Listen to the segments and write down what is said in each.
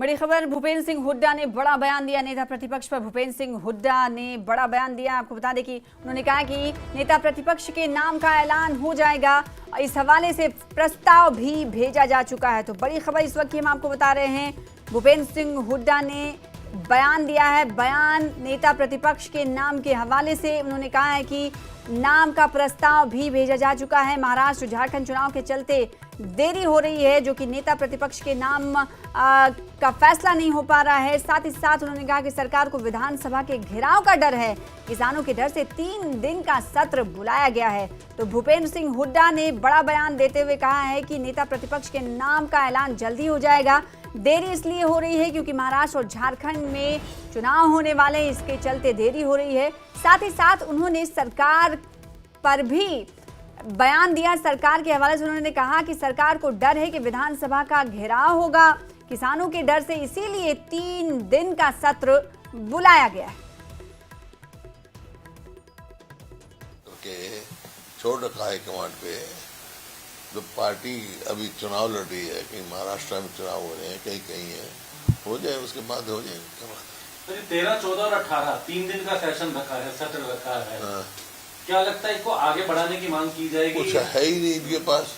बड़ी खबर, भूपेंद्र सिंह हुड्डा ने बड़ा बयान दिया। नेता प्रतिपक्ष पर भूपेंद्र सिंह हुड्डा ने बड़ा बयान दिया। आपको बता दें कि उन्होंने कहा कि नेता प्रतिपक्ष के नाम का ऐलान हो जाएगा। इस हवाले से प्रस्ताव भी भेजा जा चुका है। तो बड़ी खबर इस वक्त की हम आपको बता रहे हैं, भूपेंद्र सिंह हुड्डा ने बयान दिया है। बयान नेता प्रतिपक्ष के नाम के हवाले से उन्होंने कहा है कि नाम का प्रस्ताव भी भेजा जा चुका है। महाराष्ट्र झारखंड चुनाव के चलते देरी हो रही है, जो कि नेता प्रतिपक्ष के नाम का फैसला नहीं हो पा रहा है। साथ ही साथ उन्होंने कहा कि सरकार को विधानसभा के घेराव का डर है। किसानों के डर से 3 दिन का सत्र बुलाया गया है। तो भूपेंद्र सिंह हुड्डा ने बड़ा बयान देते हुए कहा है कि नेता प्रतिपक्ष के नाम का ऐलान जल्दी हो जाएगा। देरी इसलिए हो रही है क्योंकि महाराष्ट्र और झारखंड में चुनाव होने वाले हैं, इसके चलते देरी हो रही है। साथ ही साथ उन्होंने सरकार पर भी बयान दिया। सरकार के हवाले से उन्होंने कहा कि सरकार को डर है कि विधानसभा का घेराव होगा, किसानों के डर से इसीलिए 3 दिन का सत्र बुलाया गया है। छोड़ रखा है कमांड पे। तो पार्टी अभी चुनाव लड़ रही है, कहीं महाराष्ट्र में चुनाव हो रहे हैं, कहीं कहीं है, हो जाए उसके बाद हो जाए। क्या बात है? 13, 14 और 18 3 दिन का सेशन रखा है, सत्र रखा है। हाँ। क्या लगता है इसको आगे बढ़ाने की मांग की जाएगी? कुछ है ही नहीं इनके पास,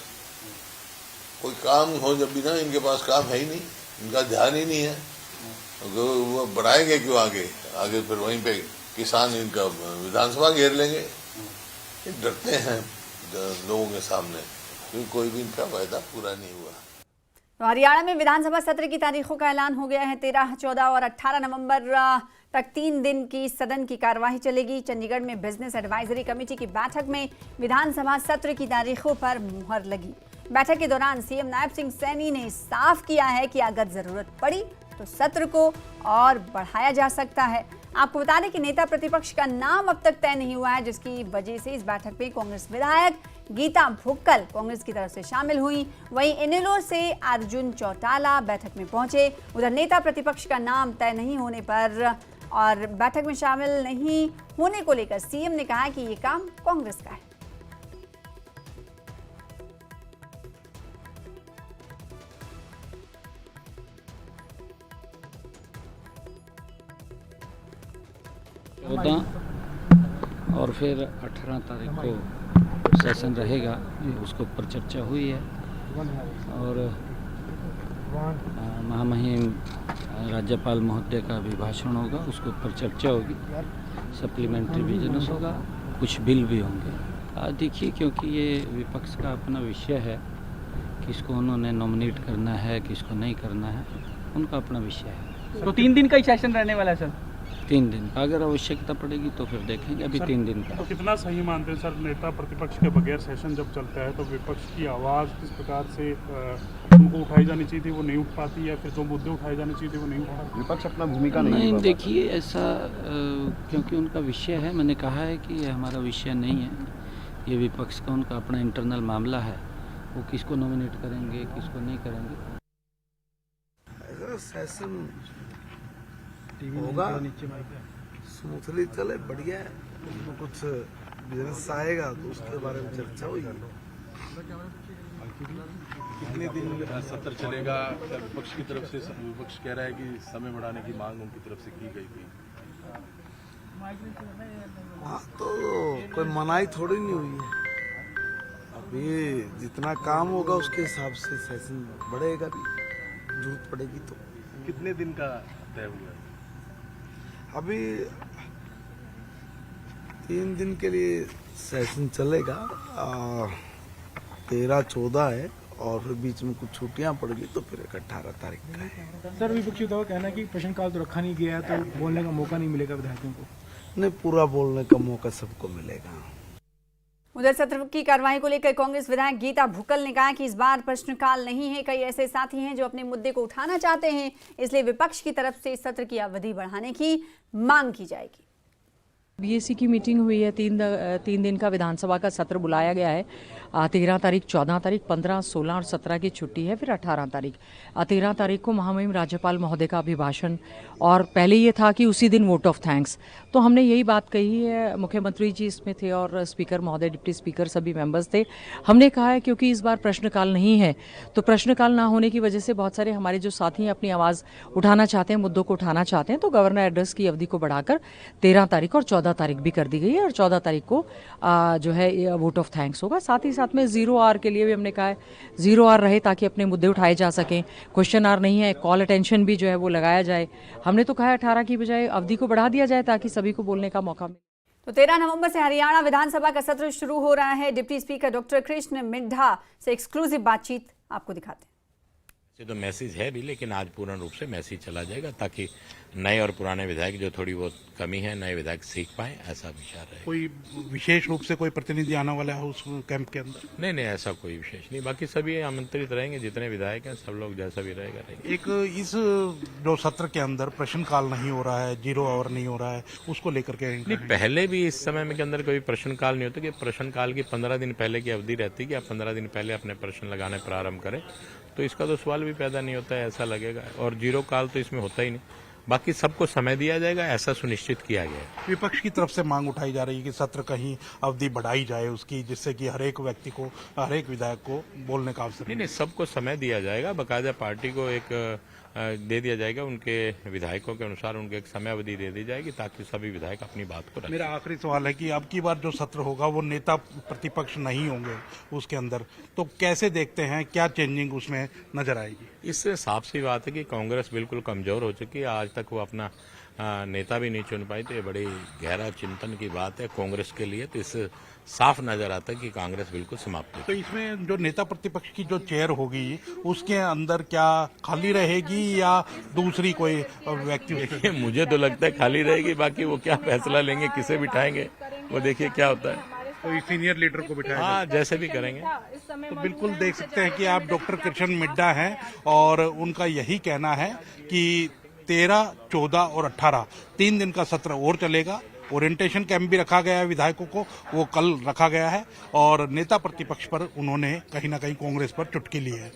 कोई काम हो जब भी ना, इनके पास काम है ही नहीं, इनका ध्यान ही नहीं है। वो बढ़ाएंगे क्यों आगे? आगे फिर वहीं पे किसान इनका विधानसभा घेर लेंगे। डरते हैं लोगों के सामने, क्योंकि कोई भी इनका वायदा पूरा नहीं हुआ। तो हरियाणा में विधानसभा सत्र की तारीखों का ऐलान हो गया है। 13, 14 और 18 नवंबर तक 3 दिन की सदन की कार्यवाही चलेगी। चंडीगढ़ में बिजनेस एडवाइजरी कमेटी की बैठक में विधानसभा सत्र की तारीखों पर मुहर लगी। बैठक के दौरान सीएम नायब सिंह सैनी ने साफ किया है कि अगर जरूरत पड़ी तो सत्र को और बढ़ाया जा सकता है। आपको बता दें कि नेता प्रतिपक्ष का नाम अब तक तय नहीं हुआ है, जिसकी वजह से इस बैठक में कांग्रेस विधायक गीता भुक्कल कांग्रेस की तरफ से शामिल हुई। वहीं इनेलो से अर्जुन चौटाला बैठक में पहुंचे। उधर नेता प्रतिपक्ष का नाम तय नहीं होने पर और बैठक में शामिल नहीं होने को लेकर सीएम ने कहा कि ये काम कांग्रेस का है। और फिर 18 तारीख को सेशन रहेगा, उसके ऊपर चर्चा हुई है। और महामहिम राज्यपाल महोदय का भी भाषण होगा, उसके ऊपर चर्चा होगी। सप्लीमेंट्री बिजनेस होगा, कुछ बिल भी होंगे। देखिए, क्योंकि ये विपक्ष का अपना विषय है, किसको उन्होंने नॉमिनेट करना है, किसको नहीं करना है, उनका अपना विषय है। तो 3 दिन का ही सेशन रहने वाला है सर? 3 दिन का, अगर आवश्यकता पड़ेगी तो फिर देखेंगे। अभी 3 दिन का। तो कितना सही मानते हैं सर, नेता प्रतिपक्ष के बगैर सेशन जब चलता है तो विपक्ष की आवाज़ किस प्रकार से उनको उठाई जानी चाहिए थी वो नहीं उठ पाती, या फिर जो मुद्दे उठाए जाने चाहिए थे वो नहीं उठ पाते? विपक्ष अपना भूमिका नहीं देखिए, ऐसा क्योंकि उनका विषय है। मैंने कहा है कि ये हमारा विषय नहीं है, ये विपक्ष का उनका अपना इंटरनल मामला है। वो किसको नॉमिनेट करेंगे, किसको नहीं करेंगे। सेशन होगा, स्मूथली चले, बढ़िया है। कुछ बिजनेस आएगा तो उसके बारे में चर्चा होगी। कितने दिन सत्र चलेगा? विपक्ष की तरफ से, विपक्ष कह रहा है कि समय बढ़ाने की मांग उनकी तरफ से की गई थी। वहाँ तो कोई मनाही थोड़ी नहीं हुई है। अभी जितना काम होगा उसके हिसाब से सेशन बढ़ेगा भी, जरूरत पड़ेगी तो। कितने दिन का तय हुआ है? अभी 3 दिन के लिए सेशन चलेगा। 13, 14 है और फिर बीच में कुछ छुट्टियां पड़ेगी तो फिर 18 तारीख का है। सर, विपक्षी का कहना है कि प्रश्नकाल तो रखा नहीं गया, तो बोलने का मौका नहीं मिलेगा विधायकों को। नहीं, पूरा बोलने का मौका सबको मिलेगा। उधर सत्र की कार्यवाही को लेकर कांग्रेस विधायक गीता भुक्कल ने कहा कि इस बार प्रश्नकाल नहीं है। कई ऐसे साथी हैं जो अपने मुद्दे को उठाना चाहते हैं, इसलिए विपक्ष की तरफ से इस सत्र की अवधि बढ़ाने की मांग की जाएगी। बीएसी की मीटिंग हुई है। तीन दिन का विधानसभा का सत्र बुलाया गया है। 13 तारीख, 14 तारीख, 15, 16 और 17 की छुट्टी है। फिर 18 तारीख 13 तारीख को महामहिम राज्यपाल महोदय का अभिभाषण, और पहले ये था कि उसी दिन वोट ऑफ थैंक्स। तो हमने यही बात कही है, मुख्यमंत्री जी इसमें थे और स्पीकर महोदय, डिप्टी स्पीकर सभी मेंबर्स थे। हमने कहा है क्योंकि इस बार प्रश्नकाल नहीं है, तो प्रश्नकाल ना होने की वजह से बहुत सारे हमारे जो साथी हैं अपनी आवाज़ उठाना चाहते हैं, मुद्दों को उठाना चाहते हैं, तो गवर्नर एड्रेस की अवधि को बढ़ाकर 13 तारीख और 14 तारीख भी कर दी गई है। और 14 तारीख को जो है वोट ऑफ थैंक्स होगा। साथ ही साथ में 0 आवर के लिए भी हमने कहा है 0 आवर रहे ताकि अपने मुद्दे उठाए जा सकें। क्वेश्चन आवर नहीं है, कॉल अटेंशन भी जो है वो लगाया जाए। हमने तो कहा है 18 की बजाय अवधि को बढ़ा दिया जाए ताकि सभी को बोलने का मौका मिले। तो 13 नवंबर से हरियाणा विधानसभा का सत्र शुरू हो रहा है। Deputy speaker doctor Krishna Middha से एक्सक्लूसिव बातचीत आपको दिखाते हैं। ये तो मैसेज है भी, लेकिन आज पूर्ण रूप से मैसेज चला जाएगा ताकि नए और पुराने विधायक जो थोड़ी बहुत कमी है, नए विधायक सीख पाए, ऐसा विचार है। कोई विशेष रूप से कोई प्रतिनिधि आने वाला है उस कैंप के अंदर? नहीं, ऐसा कोई विशेष नहीं। बाकी सभी आमंत्रित रहेंगे, जितने विधायक हैं सब लोग जैसा भी रहेगा रहेंगे। एक इस जो सत्र के अंदर प्रश्नकाल नहीं हो रहा है, 0 आवर नहीं हो रहा है, उसको लेकर के नहीं, पहले भी इस समय में के अंदर कोई प्रश्नकाल नहीं होता कि प्रश्नकाल की 15 दिन पहले की अवधि रहती है कि आप 15 दिन पहले अपने प्रश्न लगाने प्रारंभ करें, तो इसका तो सवाल भी पैदा नहीं होता है, ऐसा लगेगा। और 0 काल तो इसमें होता ही नहीं। बाकी सबको समय दिया जाएगा, ऐसा सुनिश्चित किया गया है। विपक्ष की तरफ से मांग उठाई जा रही है कि सत्र कहीं अवधि बढ़ाई जाए उसकी, जिससे कि हर एक व्यक्ति को, हर एक विधायक को बोलने का अवसर। नहीं, सबको समय दिया जाएगा। बाकायदा पार्टी को एक दे दिया जाएगा, उनके विधायकों के अनुसार उनको एक समय अवधि दे दी जाएगी ताकि सभी विधायक अपनी बात को रखें। मेरा आखिरी सवाल है कि अब की बार जो सत्र होगा वो नेता प्रतिपक्ष नहीं होंगे उसके अंदर, तो कैसे देखते हैं, क्या चेंजिंग उसमें नजर आएगी? इससे साफ सी बात है कि कांग्रेस बिल्कुल कमजोर हो चुकी है। आज तक वो अपना नेता भी नहीं चुन पाई, तो ये बड़ी गहरा चिंतन की बात है कांग्रेस के लिए। तो इससे साफ नजर आता है कि कांग्रेस बिल्कुल समाप्त है। तो इसमें जो नेता प्रतिपक्ष की जो चेयर होगी उसके अंदर क्या खाली रहेगी या दूसरी कोई व्यक्ति? देखिए, मुझे तो लगता है खाली रहेगी, बाकी वो क्या फैसला लेंगे, किसे बिठाएंगे, वो देखिए क्या होता है। तो सीनियर लीडर को बिठाया? हाँ, जैसे भी करेंगे। तो बिल्कुल देख सकते हैं कि आप डॉक्टर कृष्ण मिड्ढा हैं और उनका यही कहना है कि 13, 14 और 18 3 दिन का सत्र और चलेगा। ओरिएंटेशन कैंप भी रखा गया है विधायकों को, वो कल रखा गया है। और नेता प्रतिपक्ष पर उन्होंने कहीं ना कहीं कांग्रेस पर चुटकी ली है।